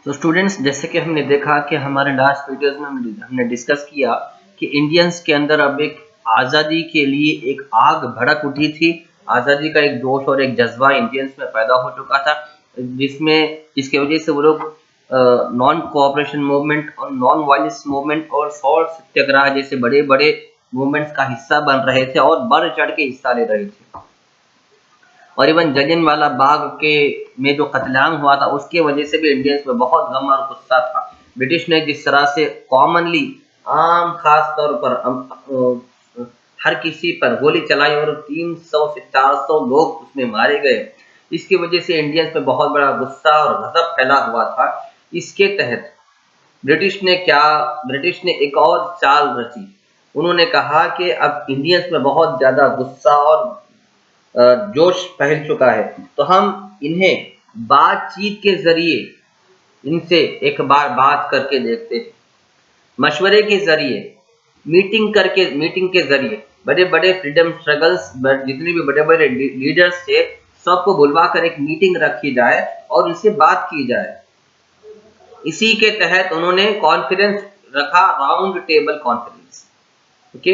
तो स्टूडेंट्स, जैसे कि हमने देखा कि हमारे लास्ट वीडियोस में हमने डिस्कस किया कि इंडियंस के अंदर अब एक आज़ादी के लिए एक आग भड़क उठी थी। आज़ादी का एक जोश और एक जज्बा इंडियंस में पैदा हो चुका था, जिसकी वजह से वो लोग नॉन कोऑपरेशन मूवमेंट और नॉन वायलेंस मूवमेंट और सॉल्ट सत्याग्रह जैसे बड़े बड़े मूवमेंट्स का हिस्सा बन रहे थे और बढ़ चढ़ के हिस्सा ले रहे थे। और इवन जलियांवाला बाग के में जो कत्लेआम हुआ था उसके वजह से भी इंडियंस में बहुत गम और गुस्सा था। ब्रिटिश ने जिस तरह से कॉमनली आम खास तौर पर हर किसी पर गोली चलाई और 300 से 400 लोग उसमें मारे गए, इसकी वजह से इंडियंस में बहुत बड़ा गुस्सा और गजब फैला हुआ था। इसके तहत ब्रिटिश ने एक और चाल रची। उन्होंने कहा कि अब इंडियंस में बहुत ज्यादा गुस्सा और जोश फैल चुका है, तो हम इन्हें बातचीत के जरिए इनसे एक बार बात करके देखते हैं। मशवरे के जरिए, मीटिंग के जरिए बड़े बड़े फ्रीडम स्ट्रगल्स जितने भी बड़े बड़े लीडर्स थे सबको बुलवा कर एक मीटिंग रखी जाए और उनसे बात की जाए। इसी के तहत उन्होंने कॉन्फ्रेंस रखा, राउंड टेबल कॉन्फ्रेंस। ओके,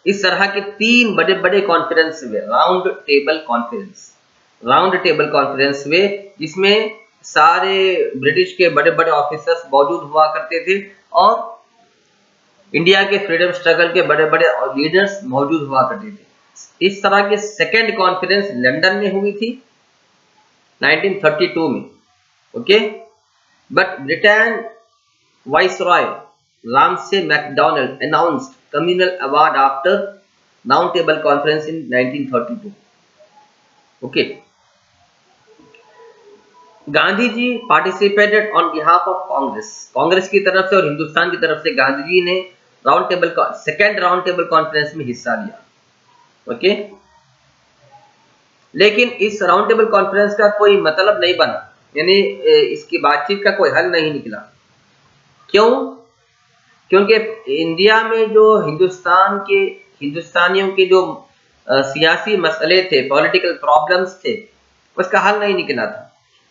इस तरह के 3 बड़े बड़े कॉन्फ्रेंस हुए, राउंड टेबल कॉन्फ्रेंस हुए, जिसमें सारे ब्रिटिश के बड़े बड़े ऑफिसर्स मौजूद हुआ करते थे और इंडिया के फ्रीडम स्ट्रगल के बड़े बड़े लीडर्स मौजूद हुआ करते थे। इस तरह की सेकेंड कॉन्फ्रेंस लंदन में हुई थी 1932 में। Okay, but Britain viceroy Ramsay MacDonald announced communal award after round table conference in 1932. Okay, Gandhi ji participated on behalf of Congress की तरफ से और हिंदुस्तान की तरफ से गांधी जी ने सेकेंड राउंड टेबल कॉन्फ्रेंस में हिस्सा लिया। ओके, लेकिन इस राउंड टेबल कॉन्फ्रेंस का कोई मतलब नहीं बना, यानी इसकी बातचीत का कोई हल नहीं निकला। क्यों? क्योंकि इंडिया में जो हिंदुस्तानियों के जो सियासी मसले थे, पॉलिटिकल प्रॉब्लम्स थे, उसका हल नहीं निकला था।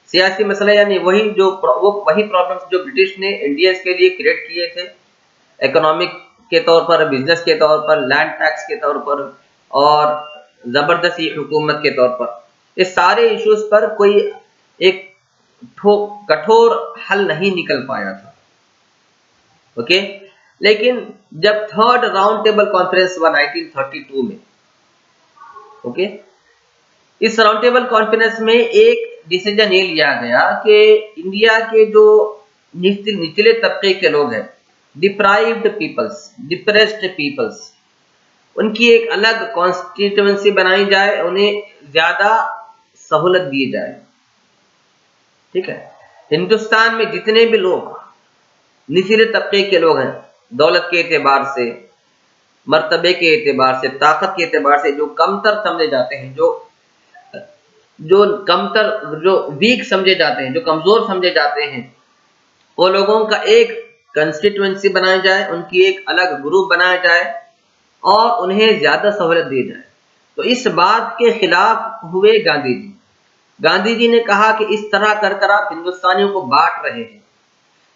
सियासी मसले यानी वही प्रॉब्लम्स जो ब्रिटिश ने इंडियंस के लिए क्रिएट किए थे, इकोनॉमिक के तौर पर, बिजनेस के तौर पर, लैंड टैक्स के तौर पर और जबरदस्ती हुकूमत के तौर पर। इस सारे इश्यूज पर कोई एक कठोर हल नहीं निकल पाया था। ओके, लेकिन जब थर्ड राउंड टेबल कॉन्फ्रेंस हुआ 1932 में, ओके, इस राउंड टेबल कॉन्फ्रेंस में एक डिसीजन ये लिया गया कि इंडिया के जो निचले तबके के लोग हैं, डिप्राइव्ड पीपल्स, डिप्रेस्ड पीपल्स, उनकी एक अलग कॉन्स्टिट्यूएंसी बनाई जाए, उन्हें ज्यादा सहूलत दी जाए। ठीक है, हिंदुस्तान में जितने भी लोग निचले तबके के लोग हैं, दौलत के एतबार से, मर्तबे के एतबार से, ताकत के एतबार से जो कमतर समझे जाते हैं, जो वीक समझे जाते हैं, जो कमजोर समझे जाते हैं, वो लोगों का एक कंस्टिट्यूएंसी बनाई जाए, उनकी एक अलग ग्रुप बनाया जाए और उन्हें ज्यादा सहूलत दी जाए। तो इस बात के खिलाफ हुए गांधी जी। गांधी जी ने कहा कि इस तरह कर आप हिंदुस्तानियों को बांट रहे हैं,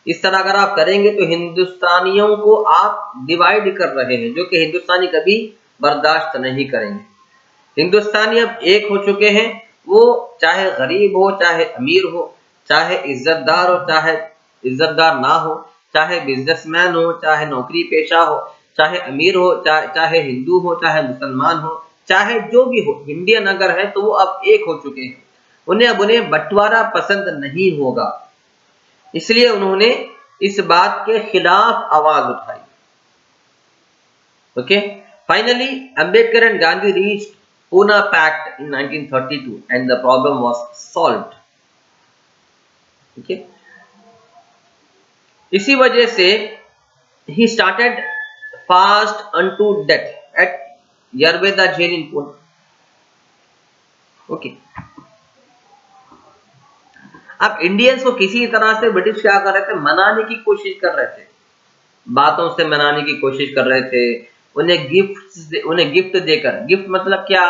इस तरह अगर आप करेंगे तो हिंदुस्तानियों को आप डिवाइड कर रहे हैं, जो कि हिंदुस्तानी कभी बर्दाश्त नहीं करेंगे। हिंदुस्तानी अब एक हो चुके हैं, वो चाहे गरीब हो, चाहे अमीर हो, चाहे इज्जतदार हो, चाहे इज्जतदार ना हो, चाहे बिजनेसमैन हो, चाहे नौकरी पेशा हो, चाहे अमीर हो, चाहे हिंदू हो, चाहे मुसलमान हो, चाहे जो भी हो, इंडियन अगर है तो वो अब एक हो चुके हैं। उन्हें बंटवारा पसंद नहीं होगा, इसलिए उन्होंने इस बात के खिलाफ आवाज उठाई। Okay, finally Ambedkar and Gandhi reached Poona pact in 1932 and the problem was solved. Okay, इसी वजह से ही started fast unto death at Yerawada jail in Poona. Okay, अब इंडियंस को किसी तरह से ब्रिटिश क्या कर रहे थे, मनाने की कोशिश कर रहे थे, बातों से मनाने की कोशिश कर रहे थे, उन्हें गिफ्ट देकर। गिफ्ट मतलब क्या?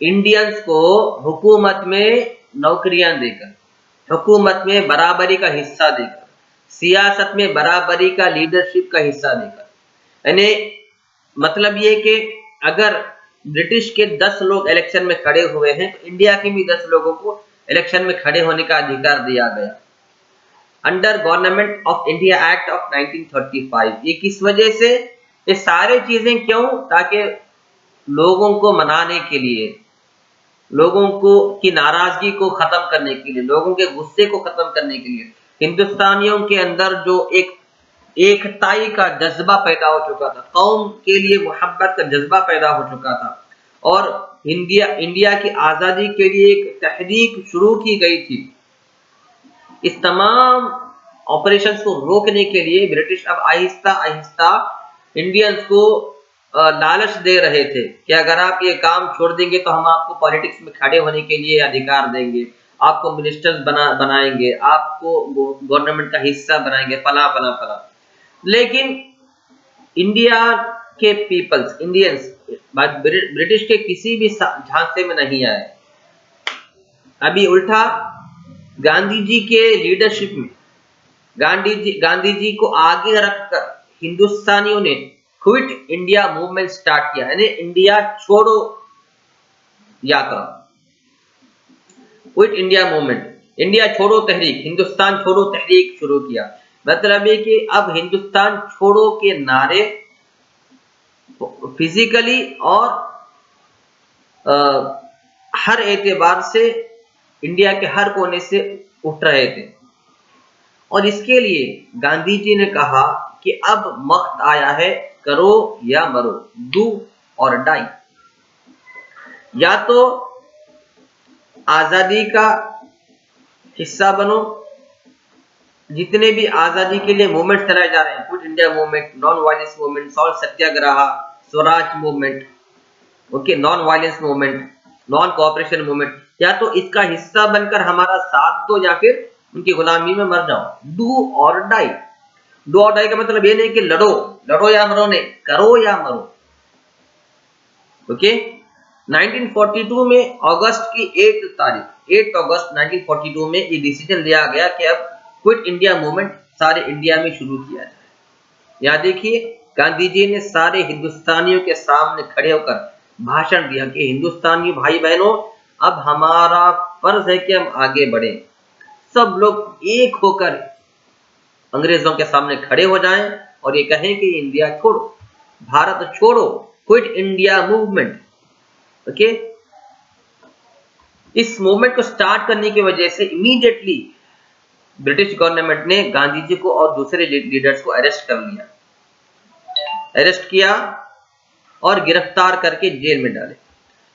इंडियंस को हुकूमत में नौकरियां देकर, हुकूमत में बराबरी का हिस्सा देकर, सियासत में बराबरी का लीडरशिप का हिस्सा देकर। यानी मतलब ये कि अगर ब्रिटिश के 10 लोग इलेक्शन में खड़े हुए हैं तो इंडिया के भी 10 लोगों को इलेक्शन में खड़े होने का अधिकार दिया गया under government of India act of 1935। ये किस वजह से, ये सारे चीजें क्यों, ताकि लोगों को मनाने के लिए, लोगों को की नाराजगी को खत्म करने के लिए, लोगों के गुस्से को खत्म करने के लिए, हिंदुस्तानियों के अंदर जो एक एकताई का जज्बा पैदा हो चुका था, कौम के लिए मोहब्बत का जज्बा पैदा हो चुका था, और इंडिया की आज़ादी के लिए एक तहरीक शुरू की गई थी। इस तमाम ऑपरेशंस को रोकने के लिए ब्रिटिश अब आहिस्ता आहिस्ता इंडियंस को लालच दे रहे थे कि अगर आप ये काम छोड़ देंगे तो हम आपको पॉलिटिक्स में खड़े होने के लिए अधिकार देंगे, आपको मिनिस्टर्स बनाएंगे, आपको गवर्नमेंट का हिस्सा बनाएंगे, फला फला फला। लेकिन इंडिया के पीपल्स, इंडियंस ब्रिटिश के किसी भी झांसे में नहीं आए। अभी उल्टा गांधी जी के लीडरशिप में गांधी जी को आगे रखकर हिंदुस्तानियों ने क्विट इंडिया मूवमेंट स्टार्ट किया, यानी इंडिया छोड़ो यात्रा, क्विट इंडिया मूवमेंट, इंडिया छोड़ो तहरीक, हिंदुस्तान छोड़ो तहरीक शुरू किया। मतलब है कि अब हिंदुस्तान छोड़ो के नारे फिजिकली और हर एतबार से इंडिया के हर कोने से उठ रहे थे। और इसके लिए गांधी जी ने कहा कि अब वक्त आया है, करो या मरो, डू और डाई। या तो आजादी का हिस्सा बनो, जितने भी आजादी के लिए मूवमेंट चलाए जा रहे हैं, quit India movement, non violence movement, salt satyagraha, swaraj movement, okay, non violence movement, non cooperation movement, या तो इसका हिस्सा बनकर हमारा साथ दो या फिर उनकी गुलामी में मर जाओ। डू और डाई, डू और डाई का मतलब ये नहीं कि लड़ो या मरो, नहीं, करो या मरो। ओके। 1942 में अगस्त की 8 अगस्त 1942 में ये डिसीजन लिया गया कि अब क्विट इंडिया मूवमेंट सारे इंडिया में शुरू किया जाए। यहाँ देखिए गांधी जी ने सारे हिंदुस्तानियों के सामने खड़े होकर भाषण दिया कि हिंदुस्तानी भाई बहनों, अब हमारा फर्ज है कि हम आगे बढ़ें, सब लोग एक होकर अंग्रेजों के सामने खड़े हो जाएं और ये कहें कि इंडिया छोड़ो, भारत छोड़ो, क्विट इंडिया मूवमेंट। ओके। इस मूवमेंट को स्टार्ट करने की वजह से इमीडिएटली ब्रिटिश गवर्नमेंट ने गांधी जी को और दूसरे लीडर्स को अरेस्ट कर लिया, अरेस्ट किया और गिरफ्तार करके जेल में डाले।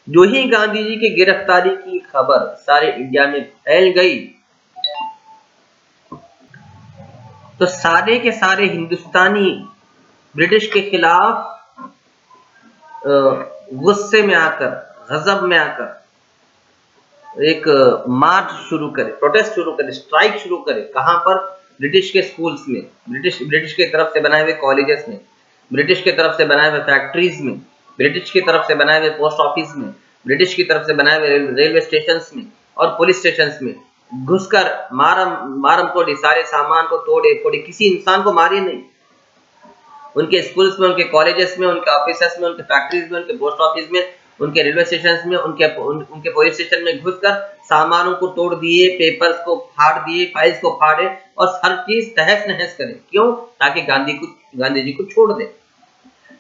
जो ही गांधी जी की गिरफ्तारी की खबर सारे इंडिया में फैल गई तो सारे के सारे हिंदुस्तानी ब्रिटिश के खिलाफ गुस्से में आकर, गजब में आकर एक मार्च शुरू करे, प्रोटेस्ट शुरू करे, स्ट्राइक शुरू करे। कहां पर? ब्रिटिश के स्कूल्स में, ब्रिटिश के तरफ से बनाए हुए कॉलेजेस में, ब्रिटिश के तरफ से बनाए हुए फैक्ट्रीज में, ब्रिटिश की तरफ से बनाए हुए पोस्ट ऑफिस में, ब्रिटिश की तरफ से बनाए हुए रेलवे स्टेशन में और पुलिस स्टेशन में घुसकर मारम तोड़ी, सारे सामान को तोड़े फोड़े, किसी इंसान को मारे नहीं। उनके स्कूल्स में, उनके कॉलेजेस में, उनके ऑफिसेस में, उनके फैक्ट्रीज में, उनके पोस्ट ऑफिस में, उनके रेलवे स्टेशन में, उनके पुलिस स्टेशन में घुसकर सामानों को तोड़ दिए, पेपर्स को फाड़ दिए, फाइल्स को फाड़े और हर चीज तहस नहस करे। क्यों? ताकि गांधी जी को छोड़ दे।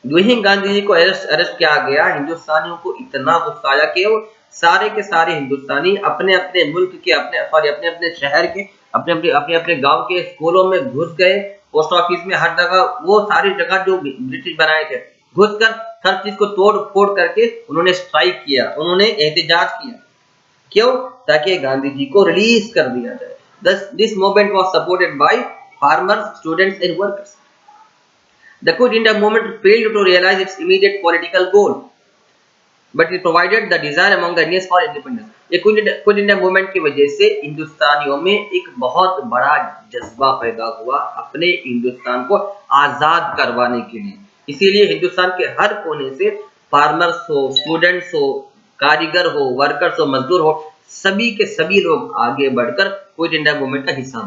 जो ही गांधी जी को अरेस्ट किया गया, हिंदुस्तानियों को इतना गुस्सा आया कि वो सारे के सारे हिंदुस्तानी अपने अपने मुल्क के, अपने अपने शहर के, अपने अपने गांव के स्कूलों में घुस गए, पोस्ट ऑफिस में, हर जगह, वो सारी जगह जो ब्रिटिश बनाए थे, घुसकर हर चीज को तोड़ फोड़ करके उन्होंने स्ट्राइक किया, उन्होंने एहतजाज किया। क्यों? ताकि गांधी जी को रिलीज कर दिया जाए। This movement was supported by farmers, students and workers. The Quit India movement failed to realize its immediate political goal, but it provided the desire among the Indians for independence. ये quit India movement की वजह से हिंदुस्तानियों में एक बहुत बड़ा जज्बा पैदा हुआ अपने हिंदुस्तान को आजाद करवाने के लिए। इसीलिए हिंदुस्तान के हर कोने से फार्मर्स हो, स्टूडेंट्स हो, कारीगर हो, वर्कर्स हो, मजदूर हो, सभी के सभी लोग आगे बढ़कर क्विट इंडिया मूवमेंट का हिस्सा